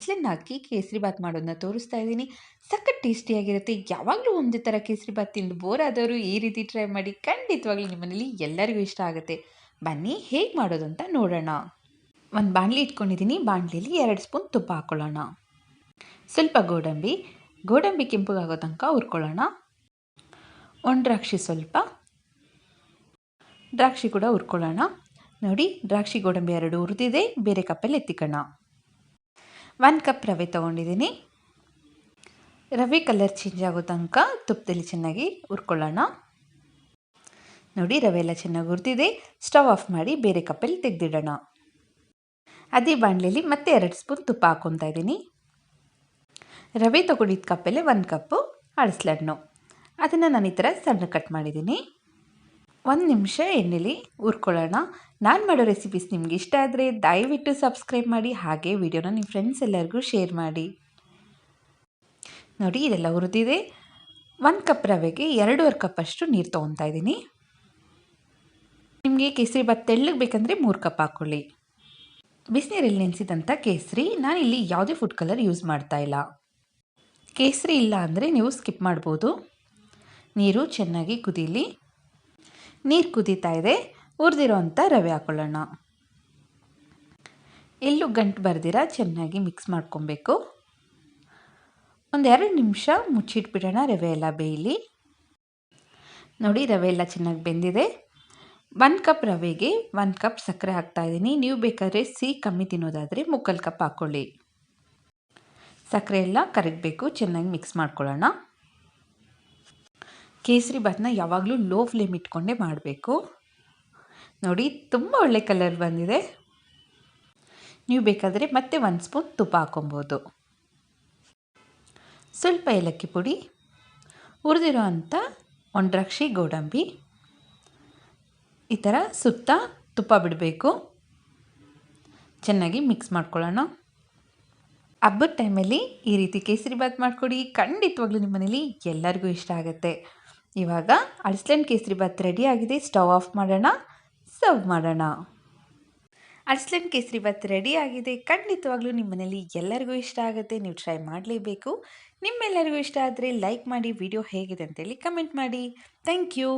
ಅಳಸಲನ್ನ ಹಾಕಿ ಕೇಸರಿ ಬಾತ್ ಮಾಡೋದನ್ನ ತೋರಿಸ್ತಾ ಇದ್ದೀನಿ. ಸಖತ್ ಟೇಸ್ಟಿಯಾಗಿರುತ್ತೆ. ಯಾವಾಗಲೂ ಒಂದೇ ಥರ ಕೇಸರಿ ಬಾತ್ ತಿಂದು ಬೋರ್ ಆದವರು ಈ ರೀತಿ ಟ್ರೈ ಮಾಡಿ. ಖಂಡಿತವಾಗ್ಲೂ ನಿಮ್ಮ ಮನೇಲಿ ಎಲ್ಲರಿಗೂ ಇಷ್ಟ ಆಗುತ್ತೆ. ಬನ್ನಿ ಹೇಗೆ ಮಾಡೋದು ಅಂತ ನೋಡೋಣ. ಒಂದು ಬಾಣಲಿ ಇಟ್ಕೊಂಡಿದ್ದೀನಿ. ಬಾಣಲಿಯಲ್ಲಿ 2 ಸ್ಪೂನ್ ತುಪ್ಪ ಹಾಕ್ಕೊಳ್ಳೋಣ. ಸ್ವಲ್ಪ ಗೋಡಂಬಿ ಕೆಂಪಗಾಗೋ ತನಕ ಹುರ್ಕೊಳ್ಳೋಣ. ದ್ರಾಕ್ಷಿ ದ್ರಾಕ್ಷಿ ಕೂಡ ಹುರ್ಕೊಳ್ಳೋಣ. ನೋಡಿ, ದ್ರಾಕ್ಷಿ ಗೋಡಂಬಿ 2 ಹುರಿದಿದೆ. ಬೇರೆ ಕಪ್ಪಲ್ಲಿ ಎತ್ತಿಕೋಣ. 1 ಕಪ್ ರವೆ ತೊಗೊಂಡಿದ್ದೀನಿ. ರವೆ ಕಲರ್ ಚೇಂಜ್ ಆಗೋ ತನಕ ತುಪ್ಪದಲ್ಲಿ ಚೆನ್ನಾಗಿ ಹುರ್ಕೊಳ್ಳೋಣ. ನೋಡಿ, ರವೆ ಎಲ್ಲ ಚೆನ್ನಾಗಿ ಹುರಿದಿದೆ. ಸ್ಟವ್ ಆಫ್ ಮಾಡಿ ಬೇರೆ ಕಪ್ಪಲ್ಲಿ ತೆಗೆದಿಡೋಣ. ಅದೇ ಬಾಣಲೆಯಲ್ಲಿ ಮತ್ತೆ 2 ಸ್ಪೂನ್ ತುಪ್ಪ ಹಾಕ್ಕೊತಾ ಇದ್ದೀನಿ. ರವೆ ತೊಗೊಂಡಿದ್ದ ಕಪ್ಪಲ್ಲೇ 1 ಕಪ್ಪು ಅಳಸಲಣ್ಣು. ಅದನ್ನು ನಾನು ಈ ಥರ ಸಣ್ಣ ಕಟ್ ಮಾಡಿದ್ದೀನಿ. 1 ನಿಮಿಷ ಎಣ್ಣೆಲಿ ಹುರ್ಕೊಳ್ಳೋಣ. ನಾನು ಮಾಡೋ ರೆಸಿಪೀಸ್ ನಿಮ್ಗೆ ಇಷ್ಟ ಆದರೆ ದಯವಿಟ್ಟು ಸಬ್ಸ್ಕ್ರೈಬ್ ಮಾಡಿ. ಹಾಗೆ ವಿಡಿಯೋನ ನಿಮ್ಮ ಫ್ರೆಂಡ್ಸ್ ಎಲ್ಲರಿಗೂ ಶೇರ್ ಮಾಡಿ. ನೋಡಿ, ಇದೆಲ್ಲ ಹುರಿದಿದೆ. 1 ಕಪ್ ರವೆಗೆ 2.5 ಕಪ್ಪಷ್ಟು ನೀರು ತೊಗೊತಾ ಇದ್ದೀನಿ. ನಿಮಗೆ ಕೇಸರಿ ಬಾತ್ ತೆಳ್ಳಗೆ ಬೇಕಂದರೆ 3 ಕಪ್ ಹಾಕ್ಕೊಳ್ಳಿ. ಬಿಸಿನೀರಲ್ಲಿ ನೆನೆಸಿದಂಥ ಕೇಸರಿ. ನಾನಿಲ್ಲಿ ಯಾವುದೇ ಫುಡ್ ಕಲರ್ ಯೂಸ್ ಮಾಡ್ತಾ ಇಲ್ಲ. ಕೇಸರಿ ಇಲ್ಲ ಅಂದರೆ ನೀವು ಸ್ಕಿಪ್ ಮಾಡ್ಬೋದು. ನೀರು ಚೆನ್ನಾಗಿ ಕುದೀಲಿ. ನೀರು ಕುದೀತಾ ಇದೆ. ಹುರಿದಿರೋ ಅಂಥ ರವೆ ಹಾಕ್ಕೊಳ್ಳೋಣ. ಎಲ್ಲೂ ಗಂಟು ಬರ್ದಿರ ಚೆನ್ನಾಗಿ ಮಿಕ್ಸ್ ಮಾಡ್ಕೊಬೇಕು. 2 ನಿಮಿಷ ಮುಚ್ಚಿಟ್ಬಿಡೋಣ. ರವೆ ಎಲ್ಲ ಬೇಯಲಿ. ನೋಡಿ, ರವೆ ಎಲ್ಲ ಚೆನ್ನಾಗಿ ಬೆಂದಿದೆ. 1 ಕಪ್ ರವೆಗೆ 1 ಕಪ್ ಸಕ್ಕರೆ ಹಾಕ್ತಾಯಿದ್ದೀನಿ. ನೀವು ಬೇಕಾದರೆ ಸಿಹಿ ಕಮ್ಮಿ ತಿನ್ನೋದಾದರೆ 3/4 ಕಪ್ ಹಾಕ್ಕೊಳ್ಳಿ. ಸಕ್ಕರೆ ಎಲ್ಲ ಕರಗಬೇಕು. ಚೆನ್ನಾಗಿ ಮಿಕ್ಸ್ ಮಾಡ್ಕೊಳ್ಳೋಣ. ಕೇಸರಿ ಬಾತನ್ನ ಯಾವಾಗಲೂ ಲೋ ಫ್ಲೇಮ್ ಇಟ್ಕೊಂಡೇ ಮಾಡಬೇಕು. ನೋಡಿ, ತುಂಬ ಒಳ್ಳೆ ಕಲರ್ ಬಂದಿದೆ. ನೀವು ಬೇಕಾದರೆ ಮತ್ತೆ 1 ಸ್ಪೂನ್ ತುಪ್ಪ ಹಾಕ್ಕೊಬೋದು. ಸ್ವಲ್ಪ ಏಲಕ್ಕಿ ಪುಡಿ, ಹುರಿದಿರೋ ಅಂಥ ದ್ರಾಕ್ಷಿ ಗೋಡಂಬಿ. ಈ ಥರ ಸುತ್ತ ತುಪ್ಪ ಬಿಡಬೇಕು. ಚೆನ್ನಾಗಿ ಮಿಕ್ಸ್ ಮಾಡ್ಕೊಳ್ಳೋಣ. ಹಬ್ಬದ ಟೈಮಲ್ಲಿ ಈ ರೀತಿ ಕೇಸರಿ ಬಾತ್ ಮಾಡಿಕೊಡಿ. ಖಂಡಿತವಾಗ್ಲೂ ನಿಮ್ಮ ಮನೇಲಿ ಎಲ್ಲರಿಗೂ ಇಷ್ಟ ಆಗುತ್ತೆ. ಇವಾಗ ಅಳಸಲನ್ನ ಕೇಸರಿ ಬಾತ್ ರೆಡಿ ಆಗಿದೆ. ಸ್ಟವ್ ಆಫ್ ಮಾಡೋಣ. ಸರ್ವ್ ಮಾಡೋಣ. ಅಳಸಲನ್ನ ಕೇಸರಿ ಬಾತ್ ರೆಡಿ ಆಗಿದೆ. ಖಂಡಿತವಾಗ್ಲೂ ನಿಮ್ಮ ಮನೇಲಿ ಎಲ್ಲರಿಗೂ ಇಷ್ಟ ಆಗುತ್ತೆ. ನೀವು ಟ್ರೈ ಮಾಡಲೇಬೇಕು. ನಿಮ್ಮೆಲ್ಲರಿಗೂ ಇಷ್ಟ ಆದರೆ ಲೈಕ್ ಮಾಡಿ. ವಿಡಿಯೋ ಹೇಗಿದೆ ಅಂತೇಳಿ ಕಮೆಂಟ್ ಮಾಡಿ. Thank you.